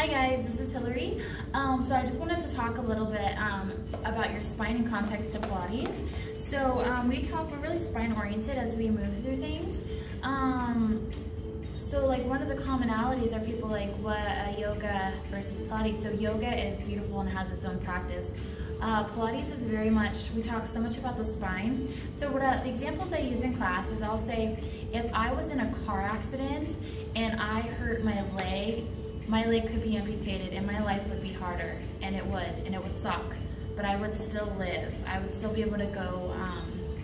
Hi guys, this is Hilary. So I just wanted to talk a little bit about your spine in context of Pilates. So we're really spine oriented as we move through things. So like one of the commonalities are people like what yoga versus Pilates. So yoga is beautiful and has its own practice. Pilates is very much, we talk so much about the spine. So the examples I use in class is I'll say, if I was in a car accident and I hurt my leg could be amputated and my life would be harder, and it would suck, but I would still live. I would still be able to go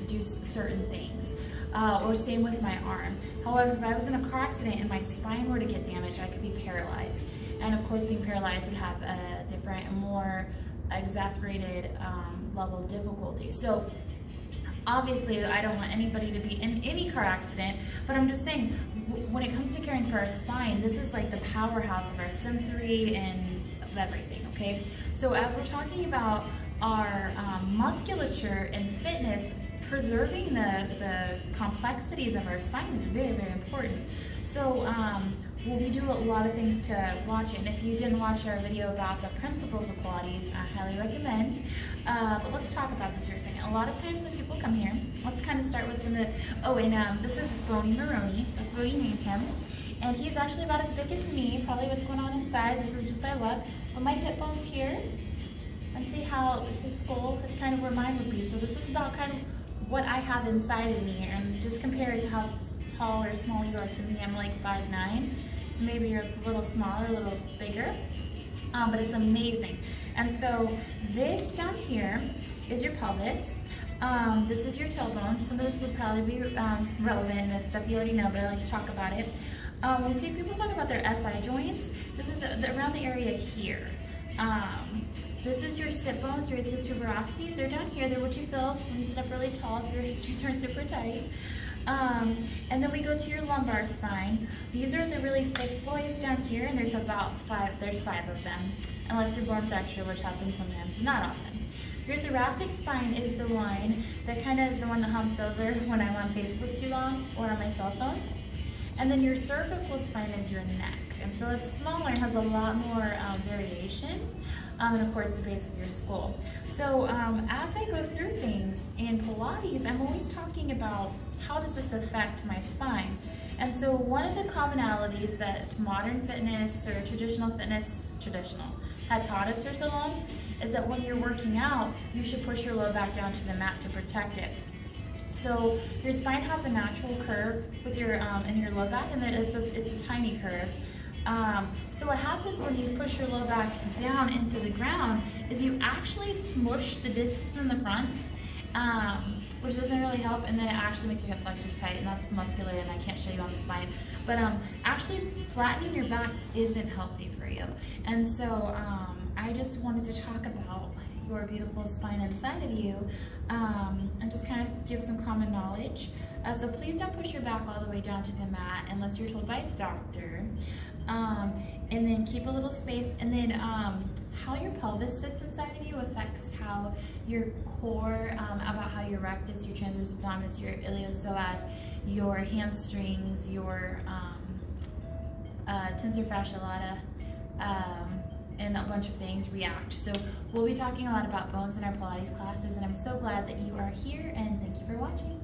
do certain things. Or same with my arm. However, if I was in a car accident and my spine were to get damaged, I could be paralyzed. And of course, being paralyzed would have a different, more exasperated level of difficulty. So obviously, I don't want anybody to be in any car accident, but I'm just saying, when it comes to caring for our spine, this is like the powerhouse of our sensory and of everything, okay? So as we're talking about our musculature and fitness, preserving the complexities of our spine is very, very important. So we do a lot of things to watch it. And if you didn't watch our video about the principles of Pilates, I highly recommend. But let's talk about this for a second. A lot of times when people come here, let's kind of start with some of the, this is Boney Maroney. That's what we named him. And he's actually about as big as me, probably what's going on inside. This is just by luck. But my hip bone's here. And see how his skull is kind of where mine would be. So this is about kind of what I have inside of me, and just compare it to how tall or small you are to me. I'm like 5'9", so maybe it's a little smaller, a little bigger, but it's amazing. And so this down here is your pelvis. This is your tailbone. Some of this would probably be relevant, and it's stuff you already know, but I like to talk about it. When we see people talk about their SI joints, this is around the area here. This is your sit bones, your sit tuberosities. They're down here. They're what you feel when you sit up really tall if your hamstrings are super tight. And then we go to your lumbar spine. These are the really thick boys down here, and there's five of them, unless you're bone fracture, which happens sometimes, but not often. Your thoracic spine is the one that kind of is the one that humps over when I'm on Facebook too long or on my cell phone. And then your cervical spine is your neck. And so it's smaller and has a lot more variation. And of course the base of your skull. So as I go through things in Pilates, I'm always talking about how does this affect my spine. And so one of the commonalities that modern fitness or traditional fitness, had taught us for so long is that when you're working out, you should push your low back down to the mat to protect it. So your spine has a natural curve with your in your low back, and it's a tiny curve. So what happens when you push your low back down into the ground is you actually smush the discs in the front, which doesn't really help, and then it actually makes your hip flexors tight, and that's muscular, and I can't show you on the spine. But actually flattening your back isn't healthy for you. And so I just wanted to talk about your beautiful spine inside of you, and just kind of give some common knowledge. So please don't push your back all the way down to the mat unless you're told by a doctor. And then keep a little space, and then how your pelvis sits inside of you affects how your core, about how your rectus, your transverse abdominis, your iliopsoas, your hamstrings, your tensor fascia lata, and a bunch of things react. So we'll be talking a lot about bones in our Pilates classes, and I'm so glad that you are here, and thank you for watching.